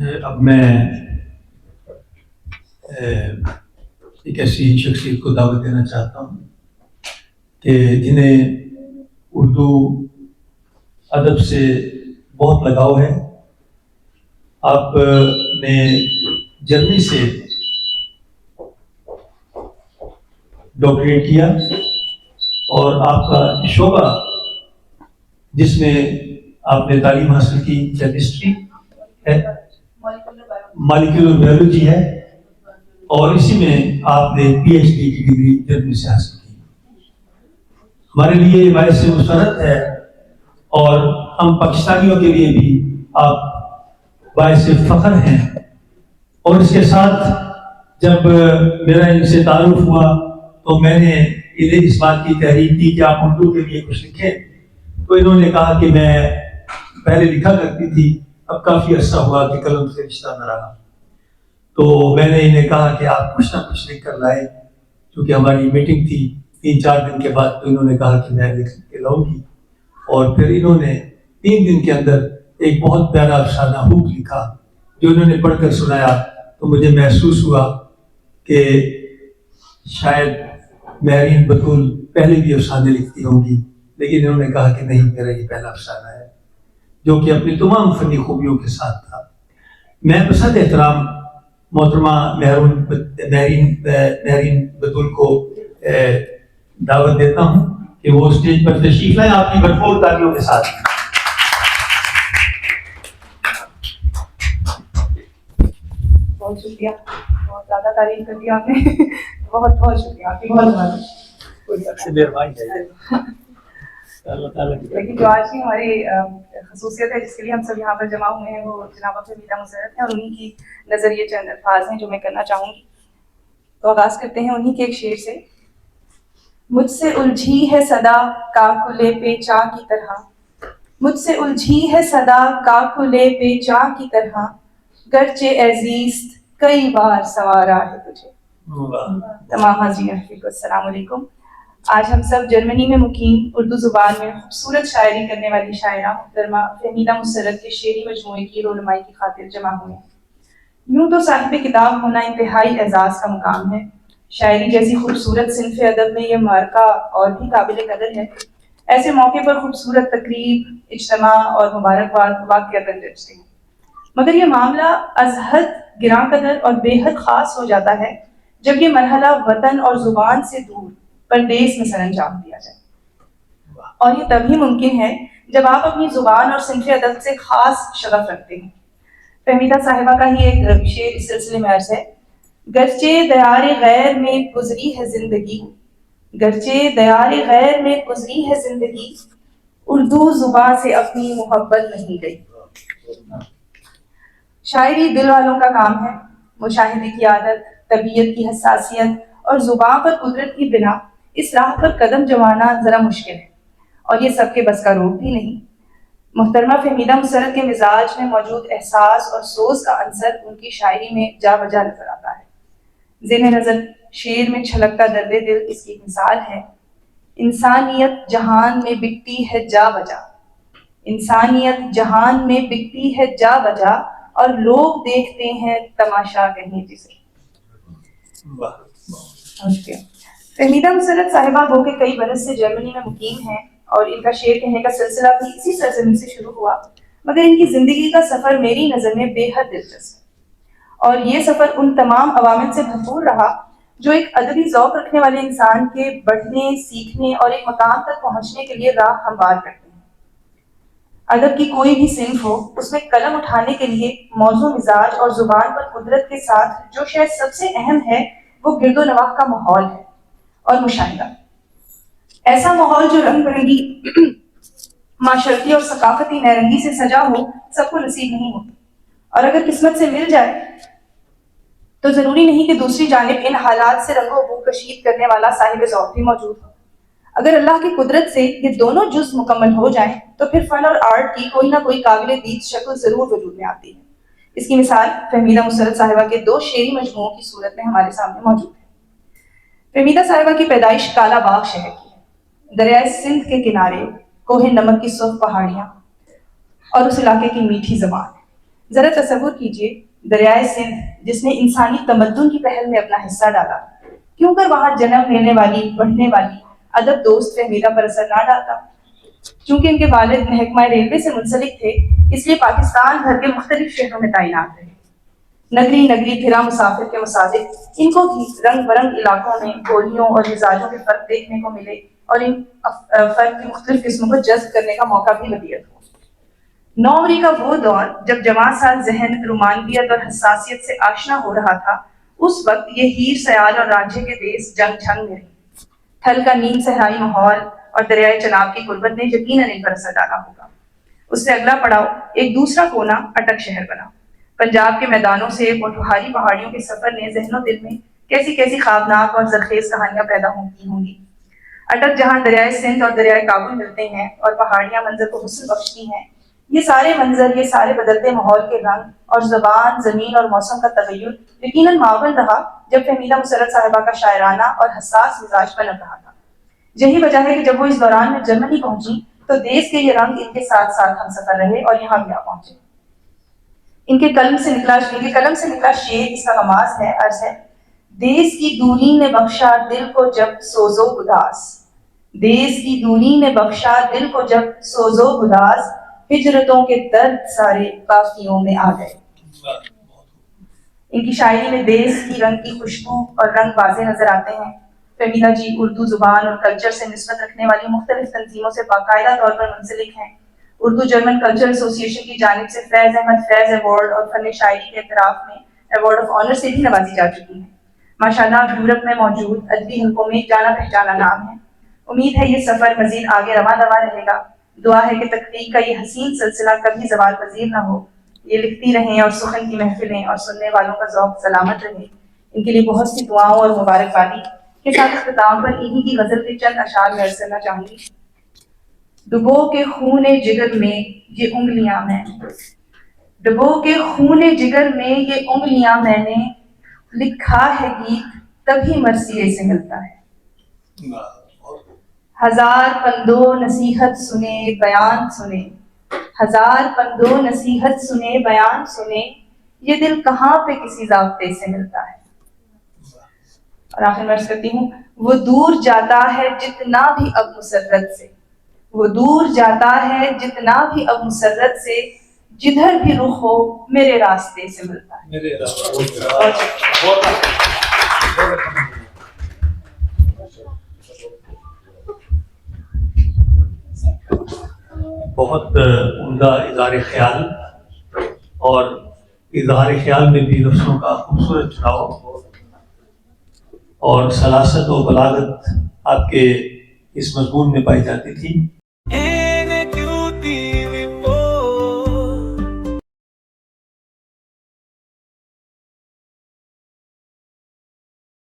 اب میں ایک ایسی شخصیت کو دعوت دینا چاہتا ہوں کہ جنہیں اردو ادب سے بہت لگاؤ ہے. آپ نے جرمنی سے ڈاکٹریٹ کیا اور آپ کا شعبہ جس میں آپ نے تعلیم حاصل کی کیمسٹری ہے، مالیکولر بایولوجی ہے، اور اسی میں آپ نے پی ایچ ڈی کی ڈگری جرمنی سے حاصل کی. ہمارے لیے یہ باعث مسرت ہے اور ہم پاکستانیوں کے لیے بھی آپ باعث فخر ہیں. اور اس کے ساتھ جب میرا ان سے تعارف ہوا تو میں نے انہیں اس بات کی تحریک دی کہ آپ اردو کے لیے کچھ لکھیں. تو انہوں نے کہا کہ میں پہلے لکھا کرتی تھی، اب کافی عرصہ ہوا کہ قلم سے رشتہ نہ رہا. تو میں نے انہیں کہا کہ آپ کچھ نہ کچھ لکھ کر لائیں، کیونکہ ہماری میٹنگ تھی 3-4 دن کے بعد. تو انہوں نے کہا کہ میں لکھ کے لاؤں گی، اور پھر انہوں نے 3 دن کے اندر ایک بہت پیارا افسانہ ہوپ لکھا جو انہوں نے پڑھ کر سنایا. تو مجھے محسوس ہوا کہ شاید مہرین بطول پہلے بھی افسانے لکھتی ہوں گی، لیکن انہوں نے کہا کہ نہیں، میرا یہ پہلا افسانہ ہے جو کہ اپنی تمام فنی خوبیوں کے ساتھ تھا. میں بسط احترام محترمہ مہرین بطول کو دعوت دیتا ہوں کہ وہ اسٹیج پر تشریف لائیں آپ کی بھرپور تالیوں کے ساتھ. بہت شکریہ، بہت زیادہ تعریف کر دی آپ نے. بہت بہت شکریہ آپ کی، بہت لیکن جو آج کی ہماری خصوصیت ہے جس کے لیے ہم سب یہاں پر جمع ہوئے ہیں وہ جناب فہمیدہ مسرت ہیں، اور انہیں کی نظریے چند الفاظ ہیں جو میں کرنا چاہوں گی. تو آغاز کرتے ہیں انہیں کے ایک شعر سے. مجھ سے الجھی ہے صدا کاکلے پہ چاں کی طرح، مجھ سے الجھی ہے صدا کاکلے پہ چاں کی طرح، گرچہ اے زیست کئی بار سنوارا ہے تجھے. تمام حاضرین حفیظ کو السلام علیکم. آج ہم سب جرمنی میں مقیم اردو زبان میں خوبصورت شاعری کرنے والی شاعرہ محترمہ فہمیدہ مسرت کے شعری مجموعے کی رونمائی کی خاطر جمع ہوئے ہیں. یوں تو صاحب کتاب ہونا انتہائی اعزاز کا مقام ہے. شاعری جیسی خوبصورت صنف ادب میں یہ معرکہ اور بھی قابل قدر ہے. ایسے موقع پر خوبصورت تقریب، اجتماع اور مبارکباد واقعتاً جچتے ہیں، مگر یہ معاملہ از حد گراں قدر اور بے حد خاص ہو جاتا ہے جب یہ مرحلہ وطن اور زبان سے دور پردیس میں سر انجام دیا جائے. اور یہ تبھی ممکن ہے جب آپ اپنی زبان اور صنف ادب سے خاص شغف رکھتے ہیں. فہمیدہ صاحبہ کا ہی ایک شعر اس سلسلے میں عرض ہے. گرچہ دیار غیر میں گزری ہے زندگی، گرچہ دیار غیر میں گزری ہے زندگی، اردو زبان سے اپنی محبت نہیں گئی. شاعری دل والوں کا کام ہے. مشاہدے کی عادت، طبیعت کی حساسیت اور زبان پر قدرت کی بنا اس راہ پر قدم جمانا ذرا مشکل ہے، اور یہ سب کے بس کا روگ بھی نہیں. محترمہ فہمیدہ مسرت کے مزاج میں موجود احساس اور سوز کا عنصر ان کی شاعری میں جا بجا نظر آتا ہے. ذہن نظر شعر میں چھلکتا درد دل اس کی مثال ہے. انسانیت جہان میں بکتی ہے جا بجا، انسانیت جہان میں بکتی ہے جا بجا، اور لوگ دیکھتے ہیں تماشا کہیں جسے. فہمیدہ مسرت صاحبہ گو کے کئی برس سے جرمنی میں مقیم ہیں، اور ان کا شعر کہنے کا سلسلہ بھی اسی سرزمین سے شروع ہوا، مگر ان کی زندگی کا سفر میری نظر میں بے حد دلچسپ ہے. اور یہ سفر ان تمام عوامل سے بھرپور رہا جو ایک ادبی ذوق رکھنے والے انسان کے بڑھنے، سیکھنے اور ایک مقام تک پہنچنے کے لیے راہ ہموار کرتے ہیں. ادب کی کوئی بھی صنف ہو، اس میں قلم اٹھانے کے لیے موضوع، مزاج اور زبان پر قدرت کے ساتھ جو شاید سب سے اہم ہے وہ گرد و نواح کا ماحول ہے اور مشاہدہ. ایسا ماحول جو رنگ برنگی معاشرتی اور ثقافتی نیرنگی سے سجا ہو سب کو نصیب نہیں ہوتی، اور اگر قسمت سے مل جائے تو ضروری نہیں کہ دوسری جانب ان حالات سے رنگ و بو کشید کرنے والا صاحب ذوق بھی موجود ہو. اگر اللہ کی قدرت سے یہ دونوں جز مکمل ہو جائیں تو پھر فن اور آرٹ کی کوئی نہ کوئی قابل دید شکل ضرور وجود میں آتی ہے. اس کی مثال فہمیدہ مسرت صاحبہ کے 2 شعری مجموعوں کی صورت میں ہمارے سامنے موجود ہے. فہمیدہ صاحبہ کی پیدائش کالا باغ شہر کی ہے. دریائے سندھ کے کنارے کوہ نمک کی سرخ پہاڑیاں اور اس علاقے کی میٹھی زبان. ذرا تصور کیجئے دریائے سندھ جس نے انسانی تمدن کی پہل میں اپنا حصہ ڈالا، کیوں کر وہاں جنم لینے والی بڑھنے والی ادب دوست فہمیدہ پر اثر نہ ڈالتا؟ چونکہ ان کے والد محکمہ ریلوے سے منسلک تھے، اس لیے پاکستان بھر کے مختلف شہروں میں تعینات رہے۔ نگری نگری پھرا مسافر کے مصادق ان کو بھی رنگ برنگ علاقوں میں بولیوں اور مزاجوں کے فرق دیکھنے کو ملے اور ان فرق کی مختلف قسموں کو جذب کرنے کا موقع بھی ودیعت ہو۔ نوعمری کا وہ دور جب جوان سال ذہن رومانویت اور حساسیت سے آشنا ہو رہا تھا، اس وقت یہ ہیر سیال اور رانجھے کے دیس جنگ چھنگ میں رہی۔ تھل کا نیم صحرائی ماحول اور دریائے چناب کی غربت نے یقیناً ان پر اثر ڈالا ہوگا۔ اس سے اگلا پڑاؤ ایک دوسرا کونا اٹک شہر بنا۔ پنجاب کے میدانوں سے پٹوہاری پہاڑیوں کے سفر نے ذہن و دل میں کیسی کیسی خوابناک اور زرخیز کہانیاں پیدا کی ہوں گی۔ اٹک جہاں دریائے سندھ اور دریائے کابل ملتے ہیں اور پہاڑیاں منظر کو حسن بخشتی ہیں، یہ سارے منظر، یہ سارے بدلتے ماحول کے رنگ اور زبان، زمین اور موسم کا تغیر یقیناً معاون رہا جب فہمیدہ مسرت صاحبہ کا شاعرانہ اور حساس مزاج پنپ رہا تھا۔ یہی وجہ ہے کہ جب وہ اس دوران میں جرمنی پہنچی تو دیس کے یہ رنگ ان کے ساتھ ساتھ ہم سفر رہے اور یہاں بھی آ پہنچے۔ ان کے قلم سے نکلا شعر اس کا غماز ہے، عرض ہے: دیس کی دوری نے بخشا دل کو جب سوز و گداز، دیس کی دوری نے بخشا دل کو جب سوز و گداز، ہجرتوں کے درد سارے قافیوں میں آ گئے۔ ان کی شاعری میں دیس کی رنگ کی خوشبو اور رنگ واضح نظر آتے ہیں۔ فہمیدہ جی اردو زبان اور کلچر سے نسبت رکھنے والی مختلف تنظیموں سے باقاعدہ طور پر منسلک ہیں۔ اردو جرمن کلچر ایسوسی ایشن کی جانب سے فیض احمد فیض ایوارڈ اور فن شاعری کے اعتراف میں ایوارڈ آف آنر سے بھی نوازی جا چکی ہیں۔ ماشاءاللہ یورپ میں موجود ادبی حلقوں میں ایک جانا پہچانا نام ہے۔ امید ہے یہ سفر مزید آگے رواں رہے گا۔ دعا ہے کہ تخلیق کا یہ حسین سلسلہ کبھی زوال پذیر نہ ہو۔ یہ لکھتی رہیں اور سخن کی محفلیں اور سننے والوں کا ذوق سلامت رہے۔ ان کے لیے بہت سی دعاؤں اور مبارکبادی کے ساتھ اختتام پر انہی کی غزل کے چند اشعار میں عرض کرنا چاہوں گی۔ ڈبو کے خون جگر میں یہ انگلیاں میں نے، ڈبو کے خون جگر میں یہ انگلیاں میں نے، لکھا ہے گیت تبھی مرثیے سے ملتا ہے۔ ہزار پندو نصیحت سنے بیان سنے، ہزار پندو نصیحت سنے بیان سنے، یہ دل کہاں پہ کسی ضابطے سے ملتا ہے۔ اور آخر میں عرض کرتی ہوں: وہ دور جاتا ہے جتنا بھی اب مسرت سے، وہ دور جاتا ہے جتنا بھی اب مسرت سے، جدھر بھی رخ ہو میرے راستے سے ملتا ہے۔ بہت عمدہ اظہار خیال، اور اظہار خیال میں بھی لفظوں کا خوبصورت چناؤ اور سلاست و بلاغت آپ کے اس مضمون میں پائی جاتی تھی۔